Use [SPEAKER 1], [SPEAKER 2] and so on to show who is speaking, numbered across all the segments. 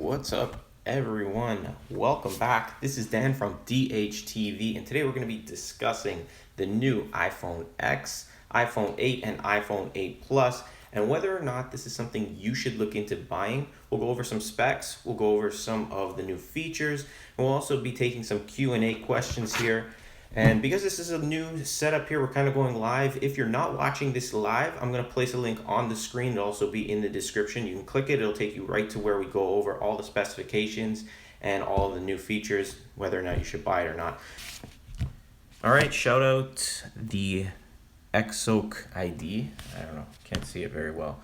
[SPEAKER 1] What's up, everyone? Welcome back. This is Dan from DHTV, and today we're going to be discussing the new iPhone X, iPhone 8, and iPhone 8 Plus, and whether or not this is something you should look into buying. We'll go over some specs, we'll go over some of the new features, and we'll also be taking some Q&A questions here. And because this is a new setup here, we're kind of going live. If you're not watching this live, I'm going to place a link on the screen. It'll also be in the description. You can click it. It'll take you right to where we go over all the specifications and all the new features, whether or not you should buy it or not. All right, shout out the Exoc ID. I don't know, can't see it very well.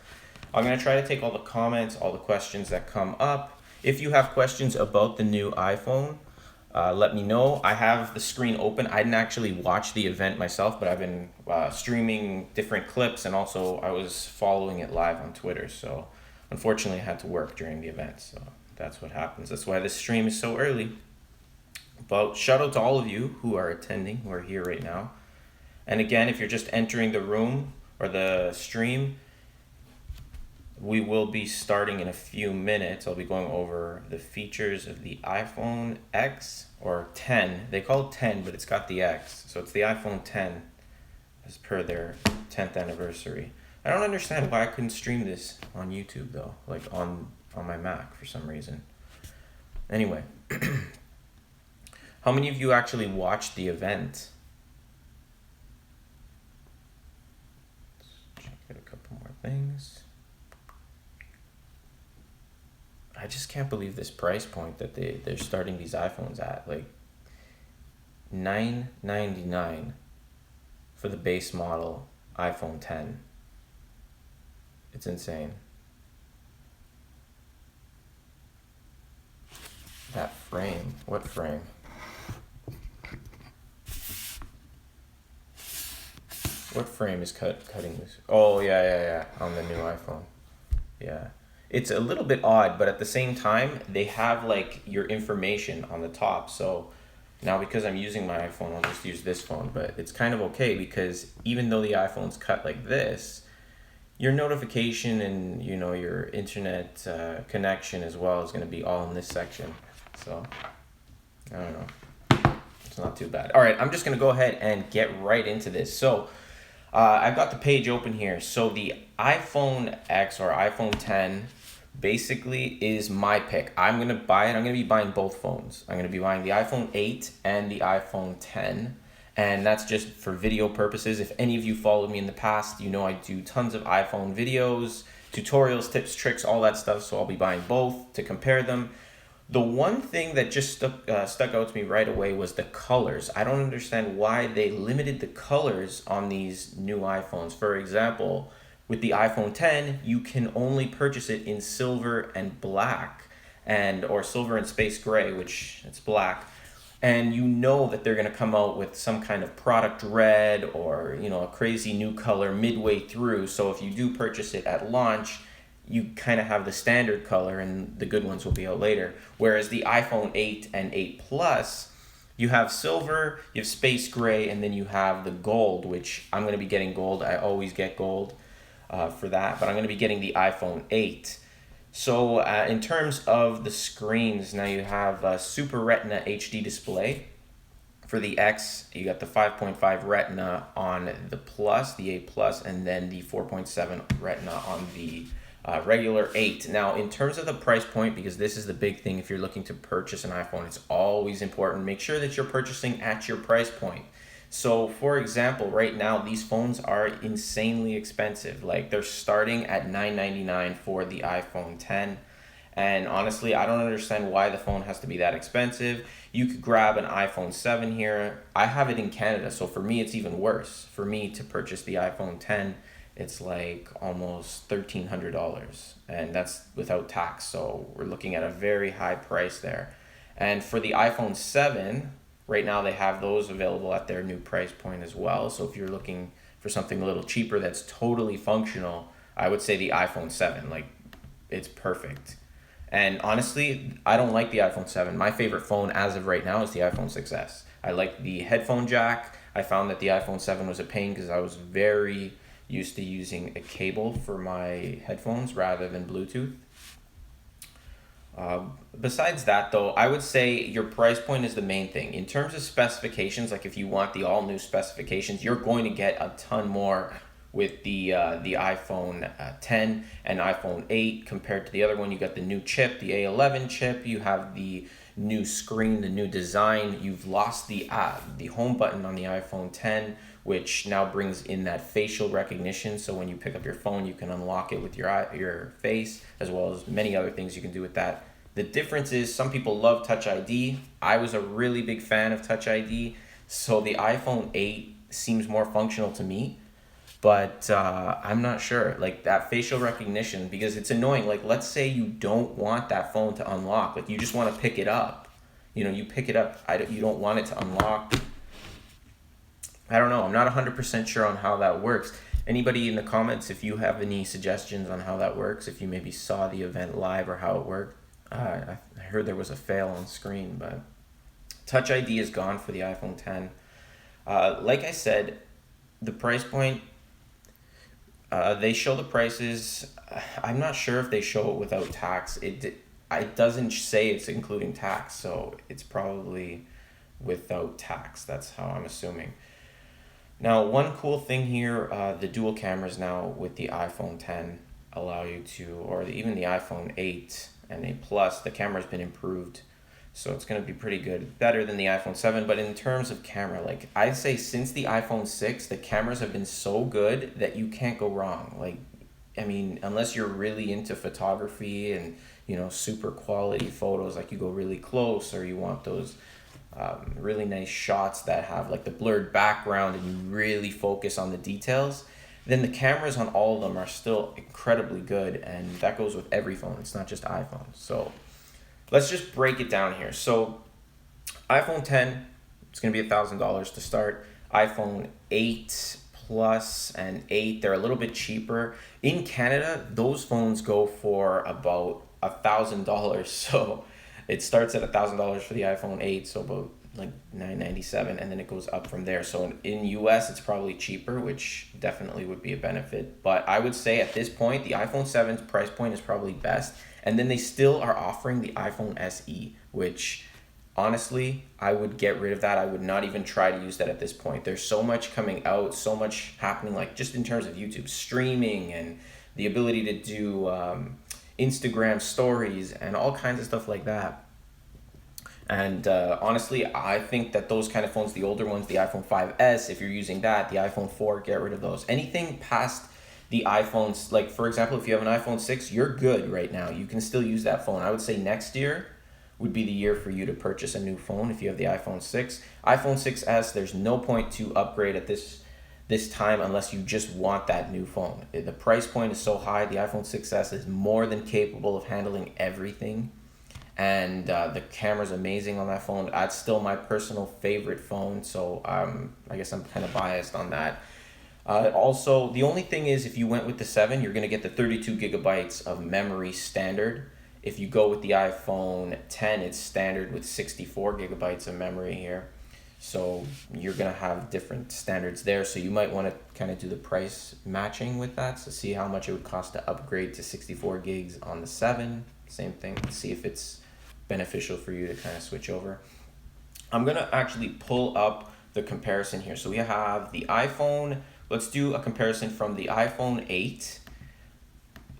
[SPEAKER 1] I'm going to try to take all the comments, all the questions that come up. If you have questions about the new iPhone, let me know. I have the screen open. I didn't actually watch the event myself, but I've been streaming different clips, and also I was following it live on Twitter. So unfortunately I had to work during the event. So that's what happens. That's why this stream is so early. But shout out to all of you who are attending, who are here right now. And again, if you're just entering the room or the stream, we will be starting in a few minutes. I'll be going over the features of the iPhone X or 10. They call it 10, but it's got the X. So it's the iPhone 10 as per their 10th anniversary. I don't understand why I couldn't stream this on YouTube though, like on my Mac for some reason. Anyway, how many of you actually watched the event? Let's check out a couple more things. I just can't believe this price point that they're starting these iPhones at, like $999 for the base model iPhone 10. It's insane. That frame, what frame? What frame is cutting this? Oh yeah, on the new iPhone. Yeah. It's a little bit odd, but at the same time, they have like your information on the top. So now because I'm using my iPhone, I'll just use this phone. But it's kind of okay because even though the iPhone's cut like this, your notification and your internet connection as well is going to be all in this section. So I don't know. It's not too bad. All right, I'm just going to go ahead and get right into this. So I've got the page open here. So the iPhone X or iPhone 10 basically is my pick. I'm going to buy it. I'm going to be buying both phones. I'm going to be buying the iPhone 8 and the iPhone 10. And that's just for video purposes. If any of you followed me in the past, you know I do tons of iPhone videos, tutorials, tips, tricks, all that stuff. So I'll be buying both to compare them. The one thing that just stuck out to me right away was the colors. I don't understand why they limited the colors on these new iPhones. For example, with the iPhone 10, you can only purchase it in silver and black, or silver and space gray, which it's black. And you know that they're going to come out with some kind of product red or a crazy new color midway through. So if you do purchase it at launch, you kind of have the standard color and the good ones will be out later. Whereas the iPhone 8 and 8 Plus, you have silver, you have space gray, and then you have the gold, which I'm going to be getting gold. I always get gold for that, but I'm going to be getting the iPhone 8. So in terms of the screens, now you have a Super Retina HD display. For the X, you got the 5.5 Retina on the Plus, the 8 Plus, and then the 4.7 Retina on the regular 8. Now, in terms of the price point, because this is the big thing if you're looking to purchase an iPhone, it's always important. Make sure that you're purchasing at your price point. So, for example, right now, these phones are insanely expensive. Like, they're starting at $999 for the iPhone 10. And honestly, I don't understand why the phone has to be that expensive. You could grab an iPhone 7 here. I have it in Canada, so for me, it's even worse. For me to purchase the iPhone 10, it's like almost $1,300, and that's without tax. So we're looking at a very high price there. And for the iPhone 7, right now they have those available at their new price point as well. So if you're looking for something a little cheaper that's totally functional, I would say the iPhone 7, like it's perfect. And honestly, I don't like the iPhone 7. My favorite phone as of right now is the iPhone 6s. I like the headphone jack. I found that the iPhone 7 was a pain because I was very used to using a cable for my headphones rather than Bluetooth. Besides that, though, I would say your price point is the main thing. In terms of specifications, like if you want the all new specifications, you're going to get a ton more with the iPhone 10 and iPhone 8 compared to the other one. You got the new chip, the A11 chip. You have the new screen, the new design. You've lost the home button on the iPhone 10, which now brings in that facial recognition. So when you pick up your phone, you can unlock it with your face, as well as many other things you can do with that. The difference is some people love Touch ID. I was a really big fan of Touch ID, so the iPhone 8 seems more functional to me. But I'm not sure. Like that facial recognition, because it's annoying. Like, let's say you don't want that phone to unlock. Like, you just want to pick it up. You pick it up. You don't want it to unlock. I don't know. I'm not 100% sure on how that works. Anybody in the comments, if you have any suggestions on how that works, if you maybe saw the event live or how it worked. I heard there was a fail on screen, but Touch ID is gone for the iPhone 10. Like I said, the price point, they show the prices. I'm not sure if they show it without tax. It doesn't say it's including tax, so it's probably without tax. That's how I'm assuming. Now, one cool thing here, the dual cameras now with the iPhone 10 allow you to, or even the iPhone 8 and 8 Plus, the camera's been improved. So it's going to be pretty good. Better than the iPhone 7, but in terms of camera, like I'd say since the iPhone 6, the cameras have been so good that you can't go wrong. Like, I mean, unless you're really into photography and, super quality photos, like you go really close or you want those really nice shots that have like the blurred background and you really focus on the details, then the cameras on all of them are still incredibly good, and that goes with every phone. It's not just iPhone. So let's just break it down here. So iPhone 10, it's going to be $1,000 to start. iPhone 8 Plus and 8, they're a little bit cheaper. In Canada, those phones go for about $1,000. So it starts at $1,000 for the iPhone 8, so about like $997, and then it goes up from there. So in US, it's probably cheaper, which definitely would be a benefit. But I would say at this point, the iPhone 7's price point is probably best. And then they still are offering the iPhone SE, which honestly, I would get rid of that. I would not even try to use that at this point. There's so much coming out, so much happening, like just in terms of YouTube streaming and the ability to do Instagram stories and all kinds of stuff like that. And honestly, I think that those kind of phones, the older ones, the iPhone 5S, if you're using that, the iPhone 4, get rid of those. Anything past the iPhones, like for example, if you have an iPhone 6, you're good right now. You can still use that phone. I would say next year would be the year for you to purchase a new phone if you have the iPhone 6. iPhone 6S, there's no point to upgrade at this time unless you just want that new phone. The price point is so high. The iPhone 6S is more than capable of handling everything. And the camera's amazing on that phone. That's still my personal favorite phone, so I guess I'm kind of biased on that. Also, the only thing is if you went with the 7, you're going to get the 32 gigabytes of memory standard. If you go with the iPhone 10, it's standard with 64 gigabytes of memory here. So you're going to have different standards there. So you might want to kind of do the price matching with that. So see how much it would cost to upgrade to 64 gigs on the 7. Same thing. See if it's beneficial for you to kind of switch over. I'm going to actually pull up the comparison here. So we have the iPhone. Let's do a comparison from the iPhone 8.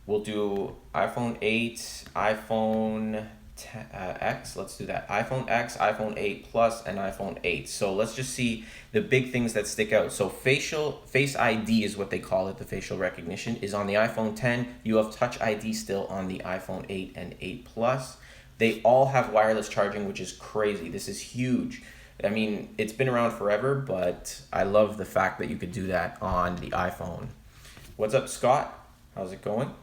[SPEAKER 1] We'll do iPhone 8, iPhone X. Let's do that. iPhone X, iPhone 8 Plus, and iPhone 8. So let's just see the big things that stick out. So Face ID is what they call it, the facial recognition, is on the iPhone 10. You have Touch ID still on the iPhone 8 and 8 Plus. They all have wireless charging, which is crazy. This is huge. I mean, it's been around forever, but I love the fact that you could do that on the iPhone. What's up, Scott? How's it going?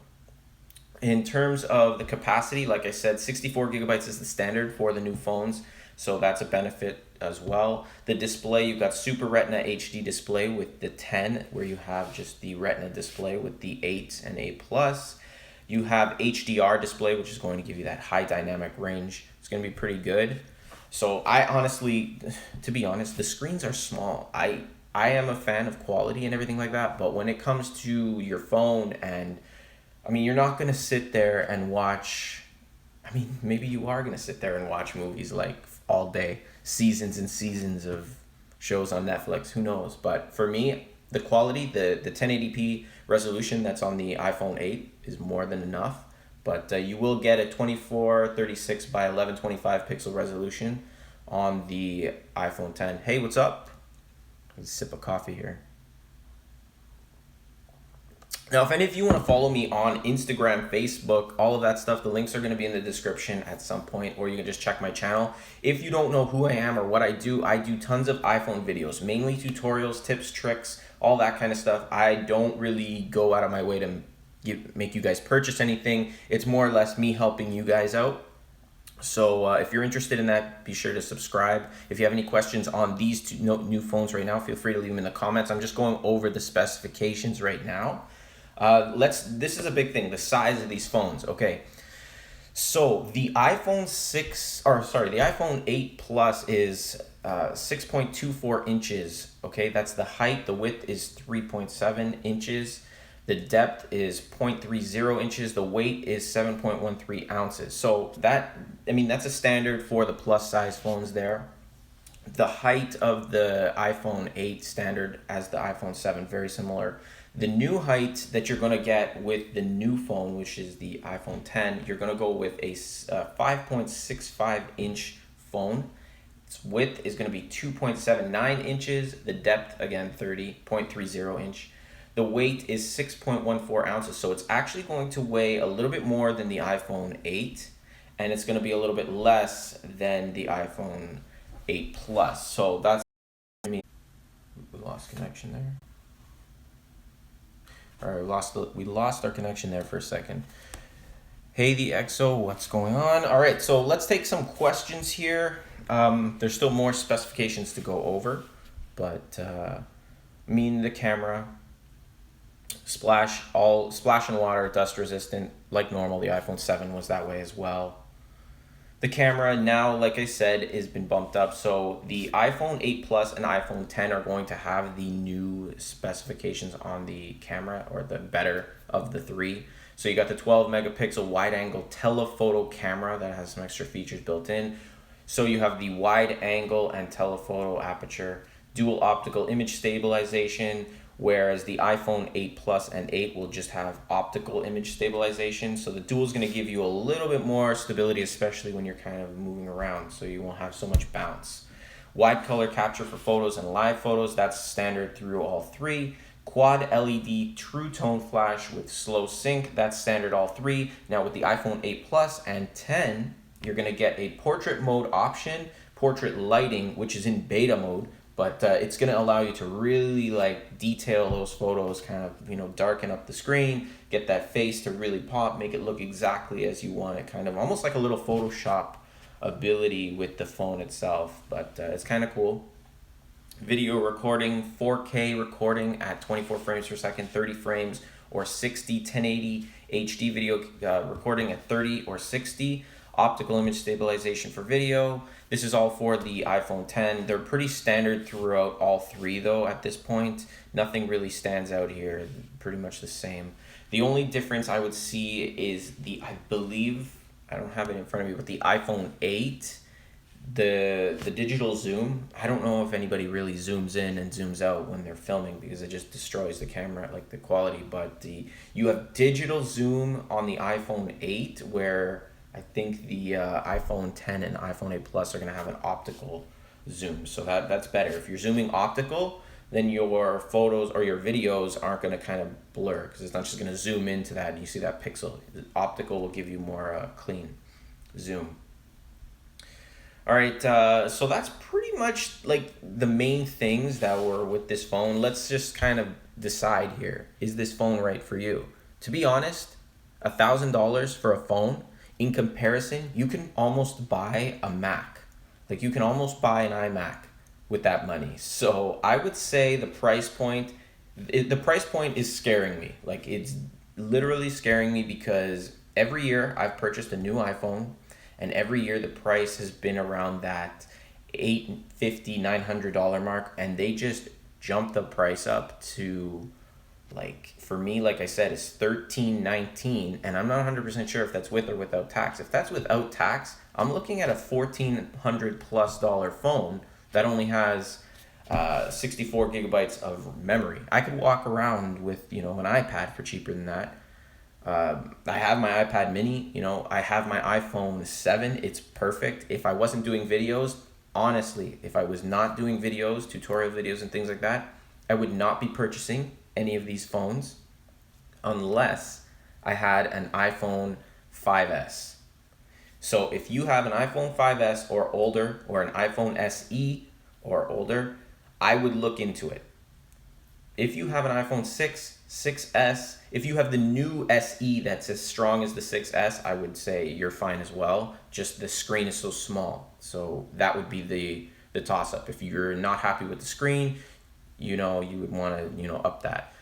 [SPEAKER 1] In terms of the capacity, like I said, 64 gigabytes is the standard for the new phones, so that's a benefit as well. The display, you've got Super Retina HD display with the 10, where you have just the Retina display with the 8 and 8 Plus. You have HDR display, which is going to give you that high dynamic range. It's going to be pretty good. So I honestly, to be honest, the screens are small. I am a fan of quality and everything like that, but when it comes to your phone and, I mean, you're not going to sit there and watch, I mean, maybe you are gonna sit there and watch movies like all day, seasons and seasons of shows on Netflix. Who knows? But for me, the quality, the 1080p resolution that's on the iPhone 8 is more than enough. But you will get a 2436 by 1125 pixel resolution on the iPhone 10. Hey, what's up? Let's sip of coffee here. Now, if any of you want to follow me on Instagram, Facebook, all of that stuff, the links are going to be in the description at some point, or you can just check my channel. If you don't know who I am or what I do tons of iPhone videos, mainly tutorials, tips, tricks, all that kind of stuff. I don't really go out of my way to make you guys purchase anything. It's more or less me helping you guys out. So if you're interested in that, be sure to subscribe. If you have any questions on these two new phones right now, feel free to leave them in the comments. I'm just going over the specifications right now. This is a big thing, the size of these phones. Okay, so the iPhone 8 Plus is 6.24 inches. Okay, that's the height. The width is 3.7 inches. The depth is 0.30 inches. The weight is 7.13 ounces. So that's a standard for the plus size phones there. The height of the iPhone 8 standard as the iPhone 7, very similar. The new height that you're going to get with the new phone, which is the iPhone 10, you're going to go with a 5.65 inch phone. Its width is going to be 2.79 inches. The depth, again, 0.30 inch. The weight is 6.14 ounces. So it's actually going to weigh a little bit more than the iPhone 8, and it's going to be a little bit less than the iPhone 8 Plus. So that's, we lost connection there. All right, we lost our connection there for a second. Hey, the XO, what's going on? All right, so let's take some questions here. There's still more specifications to go over, but the camera, splash and water, dust resistant, like normal. The iPhone 7 was that way as well. The camera now, like I said, has been bumped up. So the iPhone 8 Plus and iPhone 10 are going to have the new specifications on the camera, or the better of the three. So you got the 12 megapixel wide angle telephoto camera that has some extra features built in. So you have the wide angle and telephoto aperture, dual optical image stabilization, whereas the iPhone 8 Plus and 8 will just have optical image stabilization. So the dual is going to give you a little bit more stability, especially when you're kind of moving around, so you won't have so much bounce. Wide color capture for photos and live photos, that's standard through all three. Quad LED true tone flash with slow sync, that's standard all three. Now with the iPhone 8 Plus and 10, you're going to get a portrait mode option, portrait lighting, which is in beta mode, but it's going to allow you to really detail those photos, kind of, darken up the screen, get that face to really pop, make it look exactly as you want it, kind of almost like a little Photoshop ability with the phone itself, but it's kind of cool. Video recording, 4K recording at 24 frames per second, 30 frames, or 60, 1080 HD video recording at 30 or 60. Optical image stabilization for video. This is all for the iPhone 10. They're pretty standard throughout all three though at this point. Nothing really stands out here, pretty much the same. The only difference I would see is I believe, I don't have it in front of me, but the iPhone 8, the digital zoom, I don't know if anybody really zooms in and zooms out when they're filming because it just destroys the camera, the quality, but you have digital zoom on the iPhone 8 where I think the iPhone 10 and iPhone 8 Plus are going to have an optical zoom. So that's better. If you're zooming optical, then your photos or your videos aren't going to kind of blur because it's not just going to zoom into that and you see that pixel. The optical will give you more clean zoom. All right, so that's pretty much the main things that were with this phone. Let's just kind of decide here. Is this phone right for you? To be honest, $1,000 for a phone, in comparison, you can almost buy a Mac. You can almost buy an iMac with that money. So I would say the price point is scaring me. It's literally scaring me because every year I've purchased a new iPhone, and every year the price has been around that $850, $900 mark, and they just jumped the price up to like for me, like I said, is 1319, and I'm not 100% sure if that's with or without tax. If that's without tax, I'm looking at a $1,400+ phone that only has 64 gigabytes of memory. I could walk around with an iPad for cheaper than that. I have my iPad mini, I have my iPhone 7. It's perfect. If I wasn't doing videos, honestly, if I was not doing videos, tutorial videos and things like that, I would not be purchasing any of these phones unless I had an iPhone 5S. So if you have an iPhone 5S or older, or an iPhone SE or older, I would look into it. If you have an iPhone 6, 6S, if you have the new SE that's as strong as the 6S, I would say you're fine as well. Just the screen is so small. So that would be the toss-up. If you're not happy with the screen, you would want to, up that.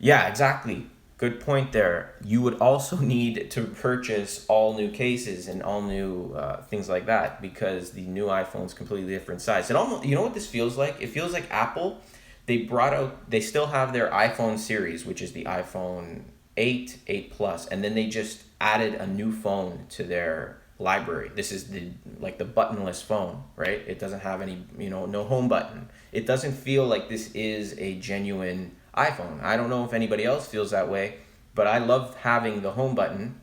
[SPEAKER 1] Yeah, exactly. Good point there. You would also need to purchase all new cases and all new things like that, because the new iPhone's completely different size. It almost, what this feels like? It feels like Apple, they still have their iPhone series, which is the iPhone 8, 8 Plus, and then they just added a new phone to their library. This is the buttonless phone, right? It doesn't have any, no home button. It doesn't feel like this is a genuine iPhone. I don't know if anybody else feels that way, but I love having the home button.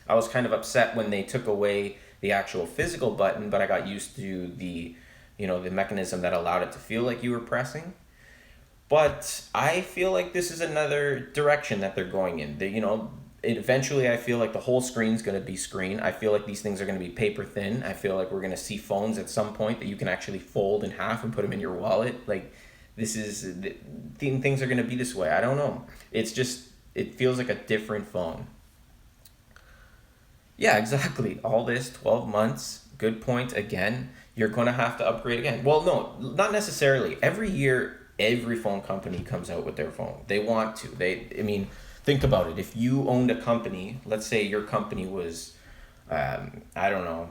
[SPEAKER 1] I was kind of upset when they took away the actual physical button, but I got used to the mechanism that allowed it to feel like you were pressing. But I feel like this is another direction that they're going in. Eventually I feel like the whole screen's going to be screen. I feel like these things are going to be paper thin. I feel like we're going to see phones at some point that you can actually fold in half and put them in your wallet. Like, things are going to be this way. I don't know. It feels like a different phone. Yeah, exactly. All this 12 months. Good point again. You're going to have to upgrade again. Well, no, not necessarily. Every year, every phone company comes out with their phone. They want to. Think about it. If you owned a company, let's say your company was, I don't know,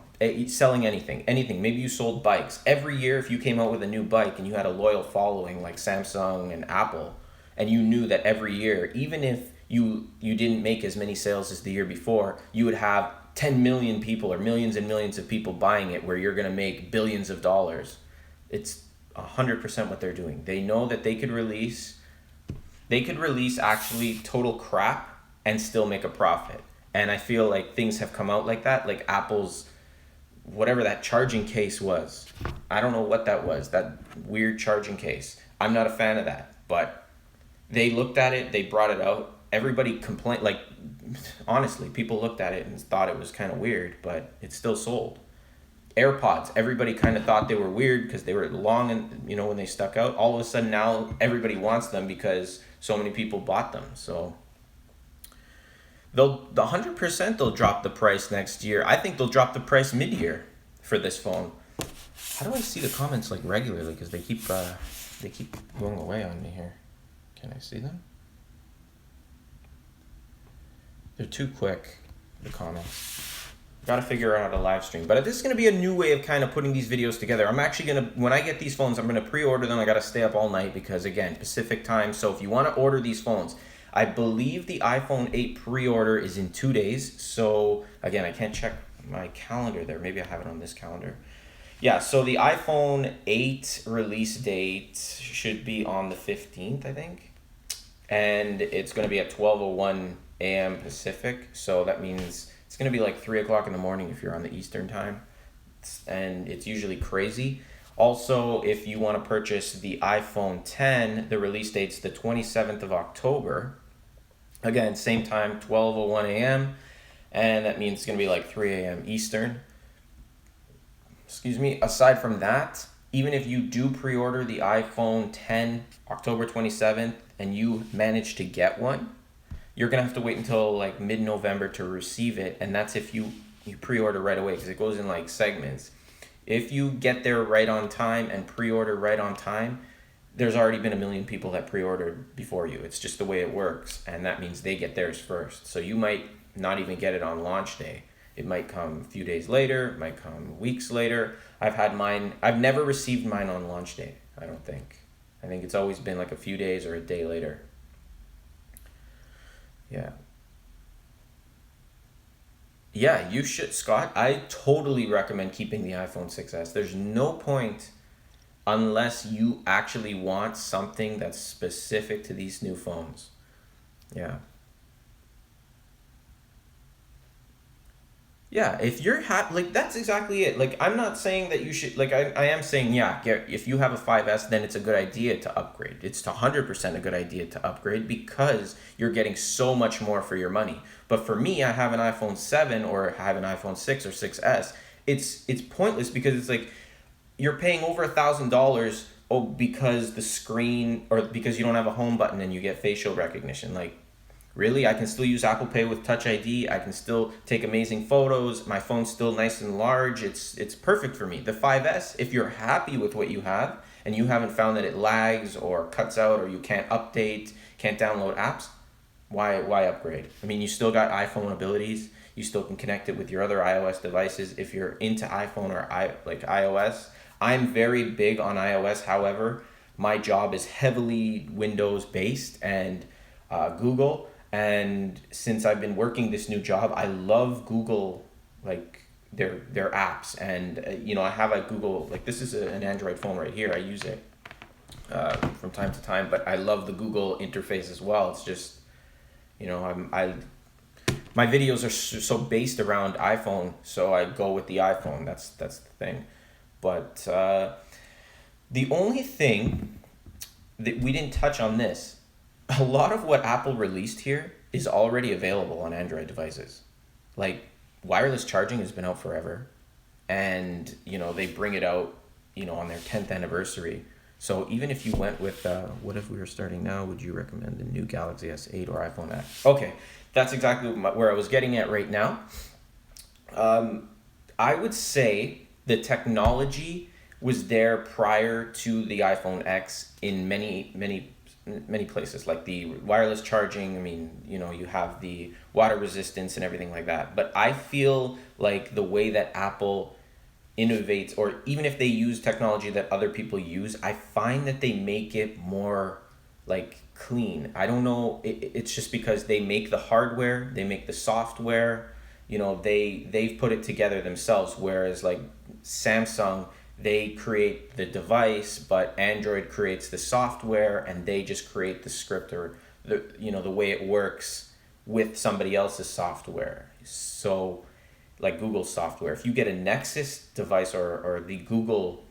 [SPEAKER 1] selling anything. Maybe you sold bikes. Every year, if you came out with a new bike and you had a loyal following like Samsung and Apple, and you knew that every year, even if you didn't make as many sales as the year before, you would have 10 million people or millions and millions of people buying it, where you're going to make billions of dollars. It's 100% what they're doing. They know that they could release actually total crap and still make a profit. And I feel like things have come out like that, like Apple's, whatever that charging case was. I don't know what that was, that weird charging case. I'm not a fan of that, but they looked at it, they brought it out. Everybody complained, honestly, people looked at it and thought it was kind of weird, but it still sold. AirPods, everybody kind of thought they were weird because they were long and, when they stuck out. All of a sudden now everybody wants them because so many people bought them. So the 100% they'll drop the price next year. I think they'll drop the price mid-year for this phone. How do I see the comments regularly? Because they keep going away on me here. Can I see them? They're too quick, the comments. Got to figure out a live stream. But this is going to be a new way of kind of putting these videos together. I'm actually going to, when I get these phones, I'm going to pre-order them. I got to stay up all night because, again, Pacific time. So if you want to order these phones, I believe the iPhone 8 pre-order is in 2 days. So, again, I can't check my calendar there. Maybe I have it on this calendar. Yeah, so the iPhone 8 release date should be on the 15th, I think. And it's going to be at 12:01 a.m. Pacific. So that means it's going to be 3 o'clock in the morning if you're on the Eastern time. And it's usually crazy. Also, if you want to purchase the iPhone 10, the release date's the 27th of October. Again, same time, 12:01 a.m. And that means it's going to be 3 a.m. Eastern. Excuse me. Aside from that, even if you do pre-order the iPhone 10 October 27th and you manage to get one, you're going to have to wait until mid-November to receive it. And that's if you pre-order right away, because it goes in segments. If you get there right on time and pre-order right on time, there's already been 1 million people that pre-ordered before you. It's just the way it works. And that means they get theirs first. So you might not even get it on launch day. It might come a few days later. It might come weeks later. I've never received mine on launch day, I don't think. I think it's always been a few days or a day later. Yeah. Yeah, you should, Scott. I totally recommend keeping the iPhone 6s. There's no point unless you actually want something that's specific to these new phones. Yeah. Yeah, if you're happy, like that's exactly it. Like I'm not saying that you should, like I am saying, yeah, if you have a 5S, then it's a good idea to upgrade. It's 100% a good idea to upgrade because you're getting so much more for your money. But for me, I have an iPhone 7 or I have an iPhone 6 or 6S. It's pointless because it's like you're paying over $1,000 because the screen or because you don't have a home button and you get facial recognition. Like really, I can still use Apple Pay with Touch ID. I can still take amazing photos. My phone's still nice and large. It's perfect for me. The 5S, if you're happy with what you have and you haven't found that it lags or cuts out or you can't update, can't download apps, why upgrade? I mean, you still got iPhone abilities. You still can connect it with your other iOS devices. If you're into iPhone or iOS, I'm very big on iOS. However, my job is heavily Windows based and Google. And since I've been working this new job, I love Google, like their apps. And I have a Google, like this is an Android phone right here. I use it from time to time, but I love the Google interface as well. It's just, I my videos are so based around iPhone, so I go with the iPhone. That's the thing. But the only thing that we didn't touch on this, a lot of what Apple released here is already available on Android devices. Like wireless charging has been out forever, and they bring it out, on their 10th anniversary. So even if you went with, what if we were starting now? Would you recommend the new Galaxy S8 or iPhone X? Okay, that's exactly where I was getting at right now. I would say the technology was there prior to the iPhone X in many places, like the wireless charging. I mean, you have the water resistance and everything like that. But I feel like the way that Apple innovates, or even if they use technology that other people use, I find that they make it more like clean. I don't know, it's just because they make the hardware, they make the software, they've put it together themselves, whereas like Samsung, they create the device, but Android creates the software and they just create the script or the way it works with somebody else's software. So like Google software, if you get a Nexus device or the Google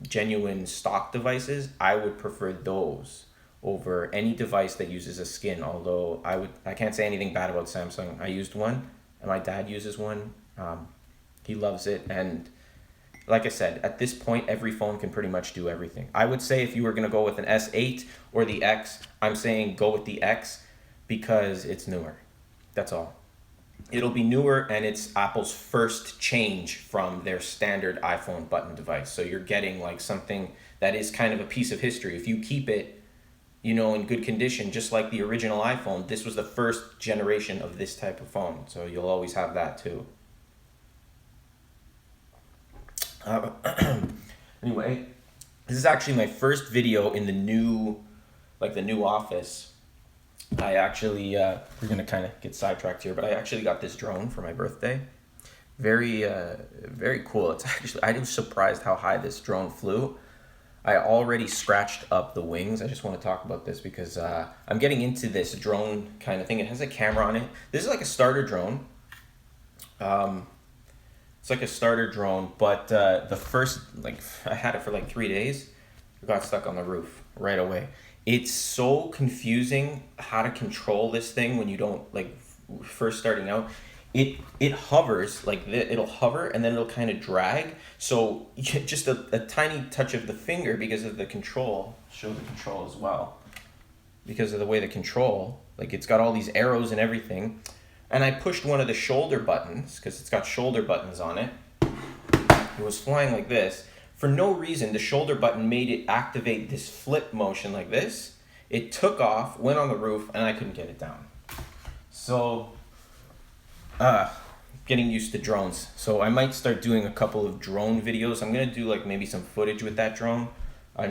[SPEAKER 1] genuine stock devices, I would prefer those over any device that uses a skin. Although I can't say anything bad about Samsung. I used one and my dad uses one. He loves it, and like I said, at this point, every phone can pretty much do everything. I would say if you were going to go with an S8 or the X, I'm saying go with the X because it's newer. That's all. It'll be newer, and it's Apple's first change from their standard iPhone button device. So you're getting like something that is kind of a piece of history. If you keep it, in good condition, just like the original iPhone, this was the first generation of this type of phone. So you'll always have that too. Anyway, this is actually my first video in the new office. I actually, we're gonna kind of get sidetracked here, but I actually got this drone for my birthday. Very, very cool. It's actually, I was surprised how high this drone flew. I already scratched up the wings. I just want to talk about this because I'm getting into this drone kind of thing. It has a camera on it. This is like a starter drone. It's like a starter drone, but the first, I had it for 3 days. It got stuck on the roof right away. It's so confusing how to control this thing when you don't, first starting out. It hovers like this. It'll hover and then it'll kind of drag. So just a tiny touch of the finger because of the control. Show the control as well. Because of the way the control, it's got all these arrows and everything. And I pushed one of the shoulder buttons because it's got shoulder buttons on it. It was flying like this. For no reason, the shoulder button made it activate this flip motion like this. It took off, went on the roof, and I couldn't get it down. So, getting used to drones. So I might start doing a couple of drone videos. I'm going to do maybe some footage with that drone. I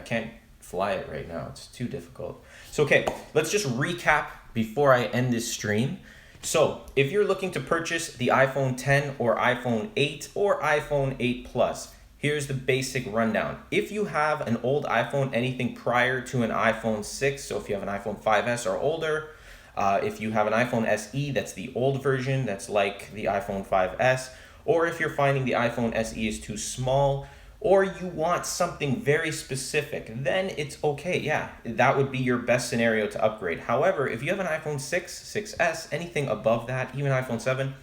[SPEAKER 1] can't fly it right now. It's too difficult. So, okay, let's just recap before I end this stream. So if you're looking to purchase the iPhone 10 or iPhone 8 or iPhone 8 Plus, here's the basic rundown. If you have an old iPhone, anything prior to an iPhone 6, so if you have an iPhone 5S or older, if you have an iPhone SE, that's the old version, that's like the iPhone 5S, or if you're finding the iPhone SE is too small, or you want something very specific, then it's okay. Yeah, that would be your best scenario to upgrade. However, if you have an iPhone 6, 6S, anything above that, even iPhone 7,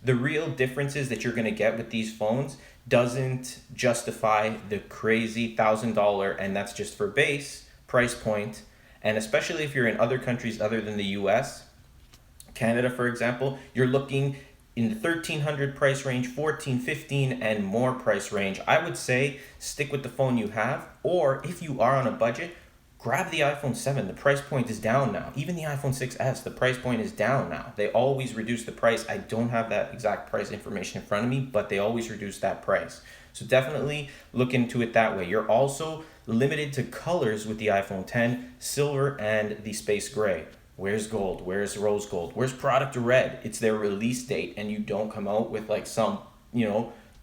[SPEAKER 1] the real differences that you're going to get with these phones doesn't justify the crazy $1,000, and that's just for base price point. And especially if you're in other countries other than the US, Canada, for example, you're looking in the 1300 price range, 14, 15, and more price range. I would say stick with the phone you have, or if you are on a budget, grab the iPhone 7. The price point is down now. Even the iPhone 6S, the price point is down now. They always reduce the price. I don't have that exact price information in front of me, but they always reduce that price. So definitely look into it that way. You're also limited to colors with the iPhone 10, silver and the space gray. Where's gold? Where's rose gold? Where's product red? It's their release date, and you don't come out with like some,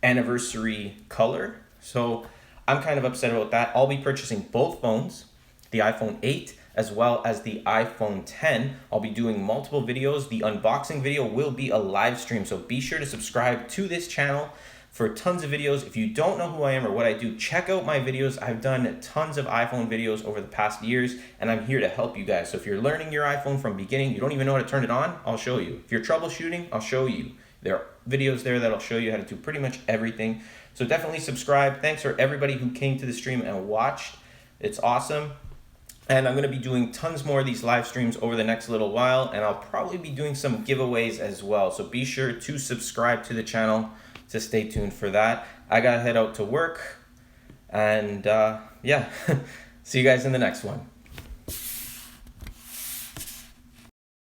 [SPEAKER 1] anniversary color. So I'm kind of upset about that. I'll be purchasing both phones, the iPhone 8 as well as the iPhone 10. I'll be doing multiple videos. The unboxing video will be a live stream, so be sure to subscribe to this channel for tons of videos. If you don't know who I am or what I do, check out my videos. I've done tons of iPhone videos over the past years, and I'm here to help you guys. So if you're learning your iPhone from beginning, you don't even know how to turn it on, I'll show you. If you're troubleshooting, I'll show you. There are videos there that'll show you how to do pretty much everything. So definitely subscribe. Thanks for everybody who came to the stream and watched. It's awesome. And I'm going to be doing tons more of these live streams over the next little while, and I'll probably be doing some giveaways as well. So be sure to subscribe to the channel to stay tuned for that. I gotta head out to work, and yeah, see you guys in the next one.